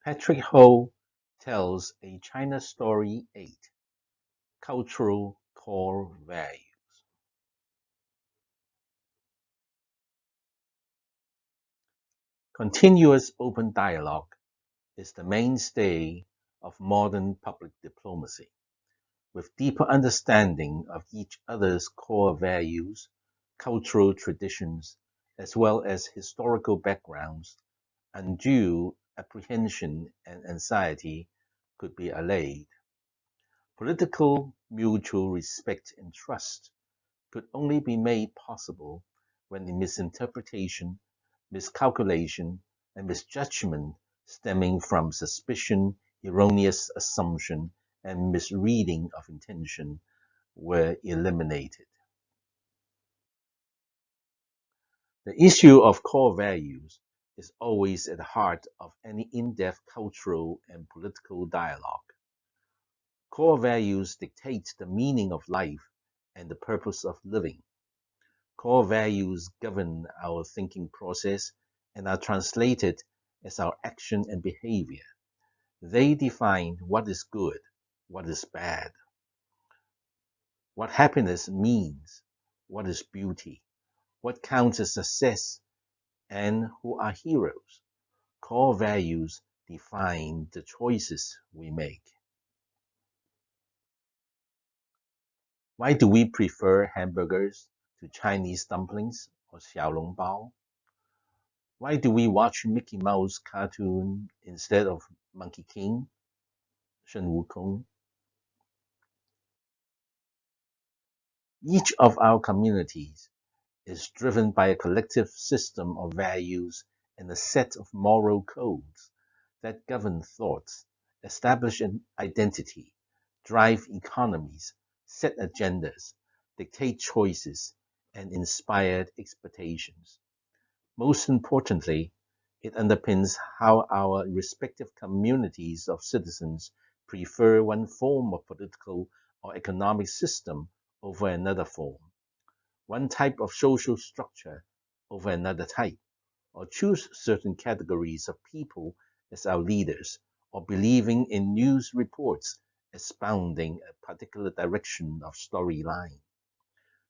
Patrick Ho tells a China Story 8, Cultural Core Values. Continuous open dialogue is the mainstay of modern public diplomacy. With deeper understanding of each other's core values, cultural traditions, as well as historical backgrounds, undue apprehension and anxiety could be allayed. Political mutual respect and trust could only be made possible when the misinterpretation, miscalculation, and misjudgment stemming from suspicion, erroneous assumption, and misreading of intention were eliminated. The issue of core values is always at the heart of any in-depth cultural and political dialogue. Core values dictate the meaning of life and the purpose of living. Core values govern our thinking process and are translated as our action and behavior. They define what is good, what is bad, what happiness means, what is beauty, what counts as success, and who are heroes. Core values define the choices we make. Why do we prefer hamburgers to Chinese dumplings or xiaolongbao? Why do we watch Mickey Mouse cartoon instead of Monkey King, Shen Wukong? Each of our communities is driven by a collective system of values and a set of moral codes that govern thoughts, establish an identity, drive economies, set agendas, dictate choices, and inspire expectations. Most importantly, it underpins how our respective communities of citizens prefer one form of political or economic system over another form, one type of social structure over another type, or choose certain categories of people as our leaders, or believing in news reports expounding a particular direction of storyline.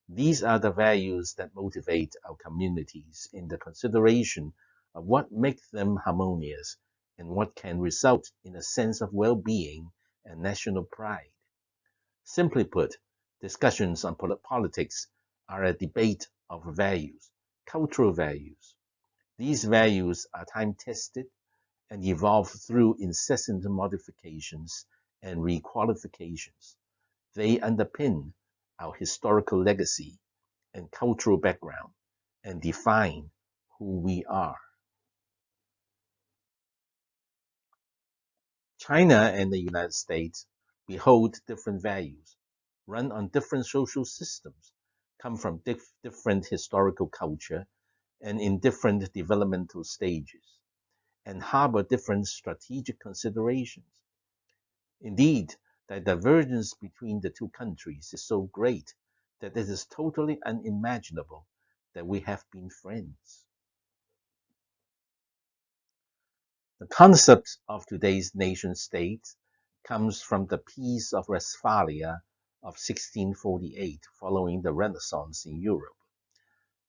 These are the values that motivate our communities in the consideration of what makes them harmonious and what can result in a sense of well-being and national pride. Simply put, discussions on politics are a debate of values, cultural values. These values are time-tested and evolve through incessant modifications and requalifications. They underpin our historical legacy and cultural background and define who we are. China and the United States behold different values, run on different social systems, come from different historical culture, and in different developmental stages, and harbor different strategic considerations. Indeed, the divergence between the two countries is so great that it is totally unimaginable that we have been friends. The concept of today's nation-state comes from the Peace of Westphalia of 1648, following the Renaissance in Europe.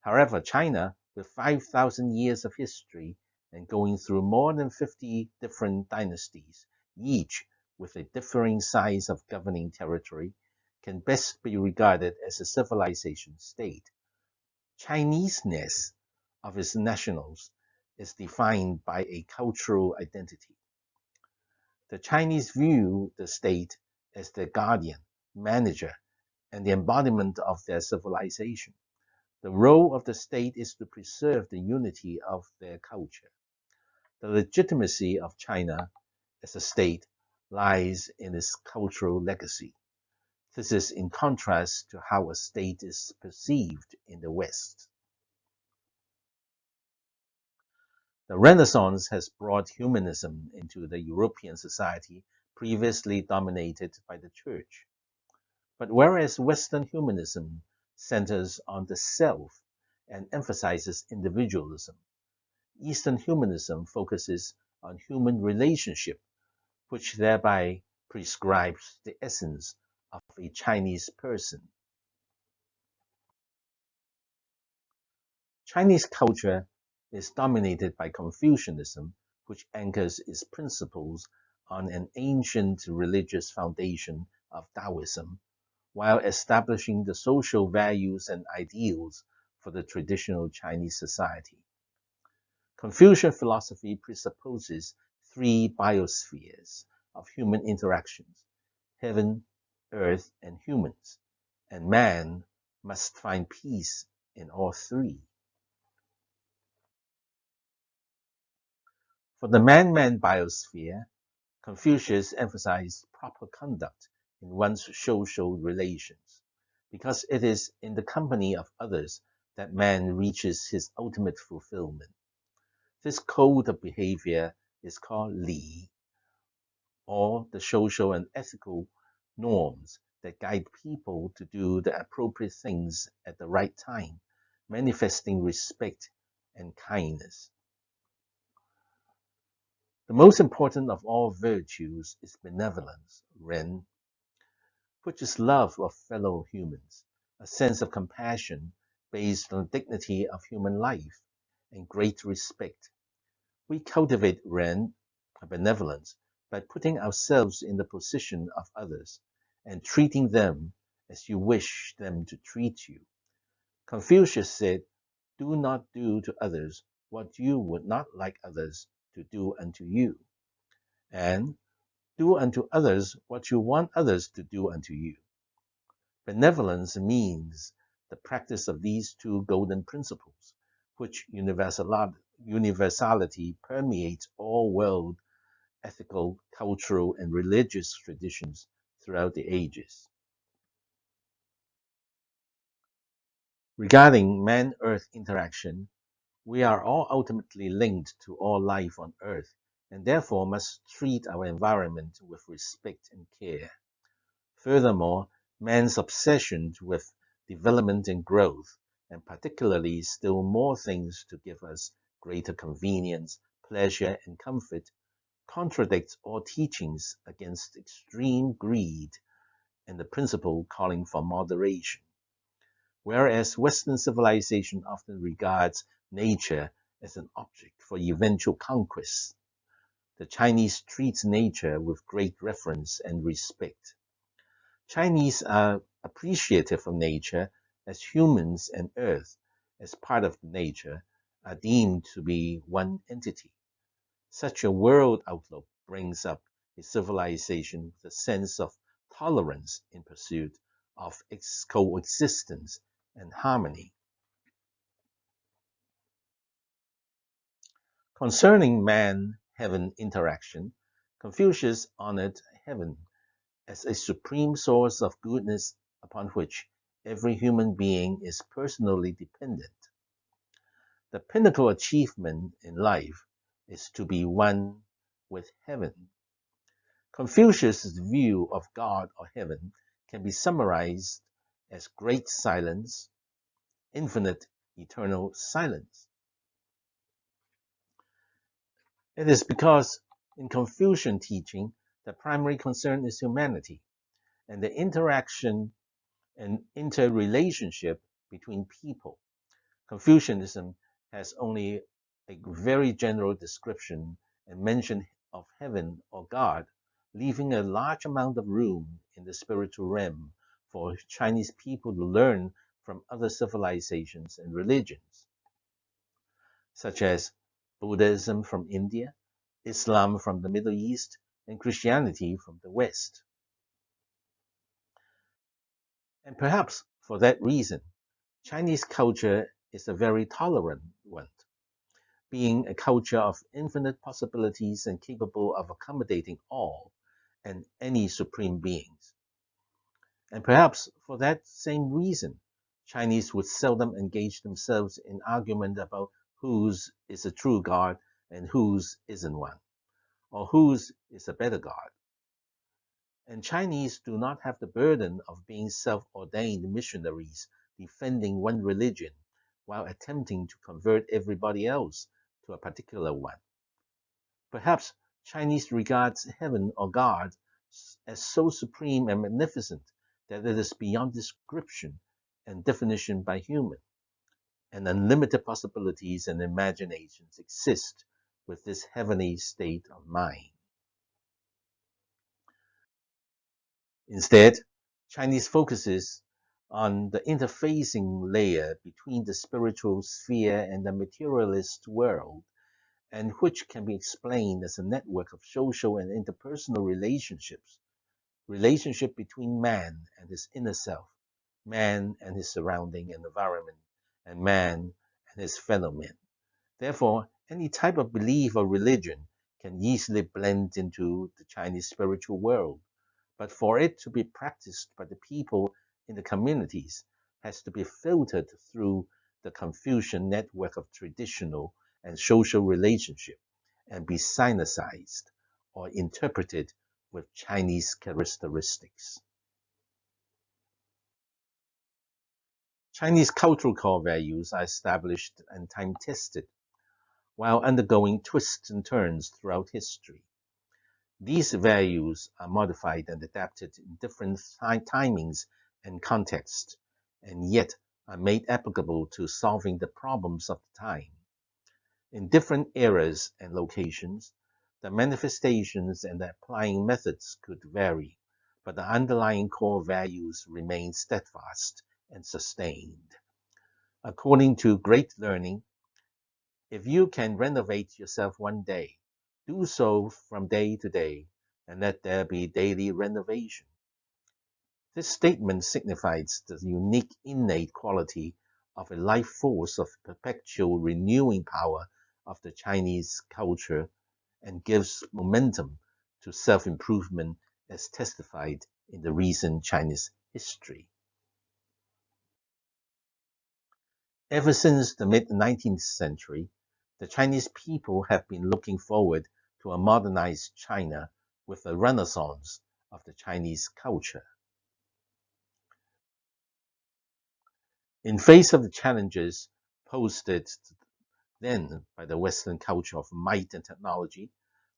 However, China, with 5,000 years of history and going through more than 50 different dynasties, each with a differing size of governing territory, can best be regarded as a civilization state. Chineseness of its nationals is defined by a cultural identity. The Chinese view the state as their guardian, manager, and the embodiment of their civilization. The role of the state is to preserve the unity of their culture. The legitimacy of China as a state lies in its cultural legacy. This is in contrast to how a state is perceived in the West. The Renaissance has brought humanism into the European society previously dominated by the Church. But whereas Western humanism centers on the self and emphasizes individualism, Eastern humanism focuses on human relationship, which thereby prescribes the essence of a Chinese person. Chinese culture is dominated by Confucianism, which anchors its principles on an ancient religious foundation of Taoism, while establishing the social values and ideals for the traditional Chinese society. Confucian philosophy presupposes three biospheres of human interactions: heaven, earth, and humans, and man must find peace in all three. For the man-man biosphere, Confucius emphasized proper conduct in one's social relations, because it is in the company of others that man reaches his ultimate fulfillment. This code of behavior is called Li, or the social and ethical norms that guide people to do the appropriate things at the right time, manifesting respect and kindness. The most important of all virtues is benevolence, Ren, which is love of fellow humans, a sense of compassion based on the dignity of human life, and great respect. We cultivate Ren, benevolence, by putting ourselves in the position of others and treating them as you wish them to treat you. Confucius said, "Do not do to others what you would not like others to do unto you, and do unto others what you want others to do unto you." Benevolence means the practice of these two golden principles, which universality permeates all world ethical, cultural, and religious traditions throughout the ages. Regarding man-earth interaction, we are all ultimately linked to all life on Earth, and therefore must treat our environment with respect and care. Furthermore, man's obsession with development and growth, and particularly still more things to give us greater convenience, pleasure, and comfort, contradicts all teachings against extreme greed and the principle calling for moderation. Whereas Western civilization often regards nature as an object for eventual conquest, the Chinese treats nature with great reverence and respect. Chinese are appreciative of nature, as humans and earth, as part of nature, are deemed to be one entity. Such a world outlook brings up a civilization with a sense of tolerance in pursuit of coexistence and harmony. Concerning man-heaven interaction, Confucius honored heaven as a supreme source of goodness upon which every human being is personally dependent. The pinnacle achievement in life is to be one with heaven. Confucius' view of God or heaven can be summarized as great silence, infinite eternal silence. It is because in Confucian teaching, the primary concern is humanity and the interaction and interrelationship between people. Confucianism has only a very general description and mention of heaven or God, leaving a large amount of room in the spiritual realm for Chinese people to learn from other civilizations and religions, such as Buddhism from India, Islam from the Middle East, and Christianity from the West. And perhaps for that reason, Chinese culture is a very tolerant one, being a culture of infinite possibilities and capable of accommodating all and any supreme beings. And perhaps for that same reason, Chinese would seldom engage themselves in argument about whose is a true God and whose isn't one, or whose is a better God. And Chinese do not have the burden of being self-ordained missionaries defending one religion while attempting to convert everybody else to a particular one. Perhaps Chinese regards heaven or God as so supreme and magnificent that it is beyond description and definition by human, and unlimited possibilities and imaginations exist with this heavenly state of mind. Instead, Chinese focuses on the interfacing layer between the spiritual sphere and the materialist world, and which can be explained as a network of social and interpersonal relationships, relationship between man and his inner self, man and his surrounding and environment, and man and his fellow men. Therefore, any type of belief or religion can easily blend into the Chinese spiritual world, but for it to be practiced by the people in the communities has to be filtered through the Confucian network of traditional and social relationship and be Sinicized or interpreted with Chinese characteristics. Chinese cultural core values are established and time-tested, while undergoing twists and turns throughout history. These values are modified and adapted in different timings and contexts, and yet are made applicable to solving the problems of the time. In different eras and locations, the manifestations and the applying methods could vary, but the underlying core values remain steadfast and sustained. According to Great Learning, if you can renovate yourself one day, do so from day to day, and let there be daily renovation. This statement signifies the unique innate quality of a life force of perpetual renewing power of the Chinese culture and gives momentum to self-improvement as testified in the recent Chinese history. Ever since the mid-19th century, the Chinese people have been looking forward to a modernized China with a renaissance of the Chinese culture. In face of the challenges posed then by the Western culture of might and technology,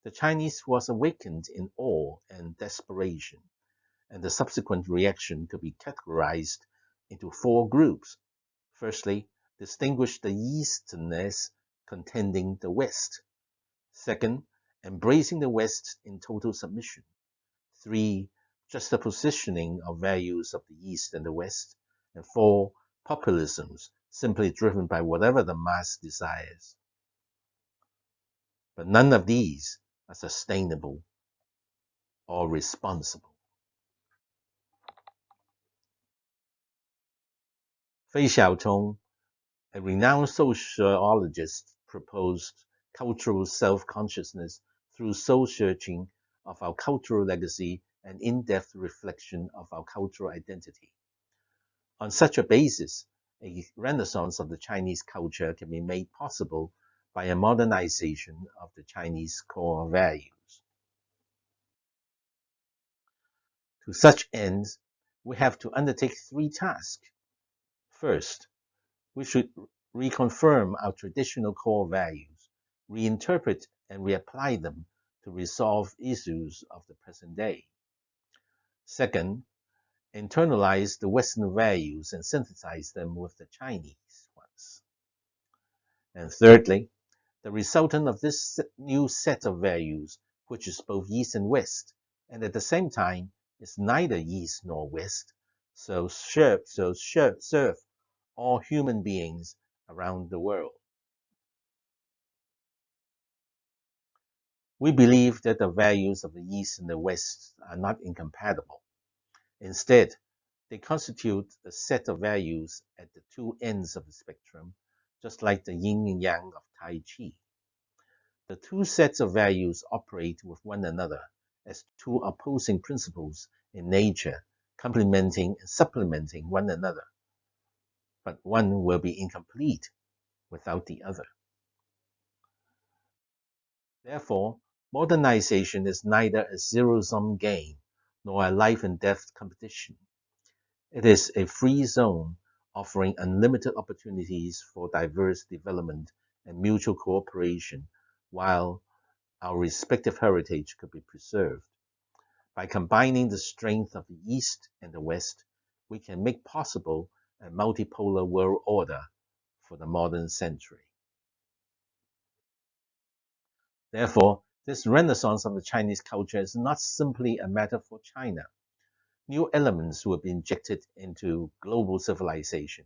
the Chinese was awakened in awe and desperation, and the subsequent reaction could be categorized into four groups. Firstly, distinguish the Eastern as contending the West. Second, embracing the West in total submission. 3, juxtapositioning of values of the East and the West. And 4, populisms, simply driven by whatever the mass desires. But none of these are sustainable or responsible. Fei Xiaotong, a renowned sociologist, proposed cultural self-consciousness through soul-searching of our cultural legacy and in-depth reflection of our cultural identity. On such a basis, a renaissance of the Chinese culture can be made possible by a modernization of the Chinese core values. To such ends, we have to undertake 3 tasks. First, we should reconfirm our traditional core values, reinterpret and reapply them to resolve issues of the present day. Second, internalize the Western values and synthesize them with the Chinese ones. And thirdly, the resultant of this new set of values, which is both East and West, and at the same time is neither East nor West, so serve all human beings around the world. We believe that the values of the East and the West are not incompatible. Instead, they constitute a set of values at the 2 ends of the spectrum, just like the yin and yang of Tai Chi. The 2 sets of values operate with one another as 2 opposing principles in nature, complementing and supplementing one another. But one will be incomplete without the other. Therefore, modernization is neither a zero-sum game nor a life and death competition. It is a free zone offering unlimited opportunities for diverse development and mutual cooperation while our respective heritage could be preserved. By combining the strength of the East and the West, we can make possible a multipolar world order for the modern century. Therefore, this renaissance of the Chinese culture is not simply a matter for China. New elements will be injected into global civilization,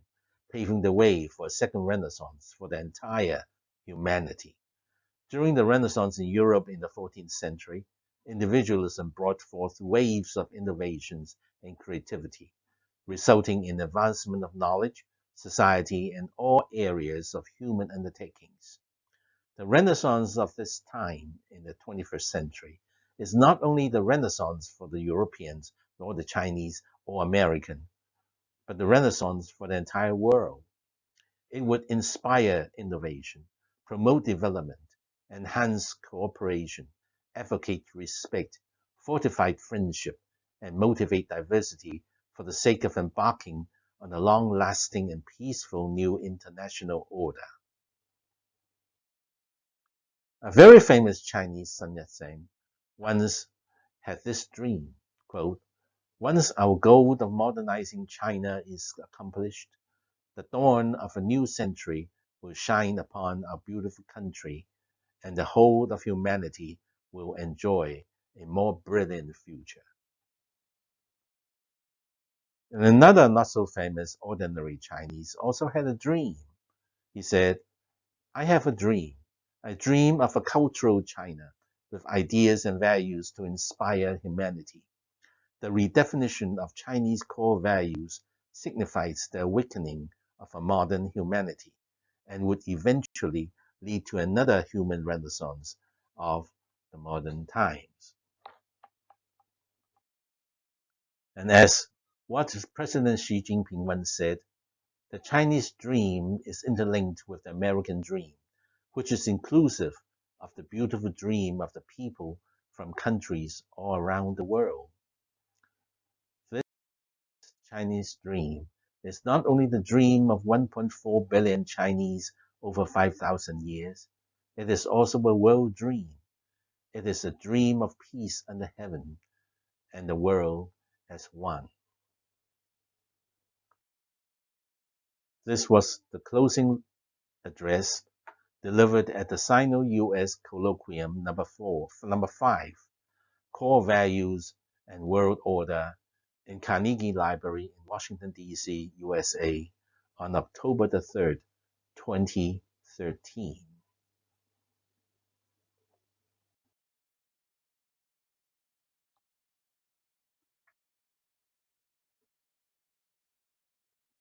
paving the way for a second renaissance for the entire humanity. During the Renaissance in Europe in the 14th century, individualism brought forth waves of innovations and creativity, resulting in advancement of knowledge, society, and all areas of human undertakings. The Renaissance of this time in the 21st century is not only the Renaissance for the Europeans, nor the Chinese or American, but the Renaissance for the entire world. It would inspire innovation, promote development, enhance cooperation, advocate respect, fortify friendship, and motivate diversity for the sake of embarking on a long-lasting and peaceful new international order. A very famous Chinese Sun Yat-sen once had this dream, quote, "Once our goal of modernizing China is accomplished, the dawn of a new century will shine upon our beautiful country, and the whole of humanity will enjoy a more brilliant future." And another not-so-famous ordinary Chinese also had a dream. He said, "I have a dream of a cultural China with ideas and values to inspire humanity. The redefinition of Chinese core values signifies the awakening of a modern humanity and would eventually lead to another human renaissance of the modern times." And as what President Xi Jinping once said, the Chinese dream is interlinked with the American dream, which is inclusive of the beautiful dream of the people from countries all around the world. This Chinese dream is not only the dream of 1.4 billion Chinese over 5,000 years, it is also a world dream. It is a dream of peace under heaven and the world as one. This was the closing address delivered at the Sino U.S. Colloquium number 5, Core Values and World Order, in Carnegie Library in Washington, D.C., USA, on October the 3rd, 2013.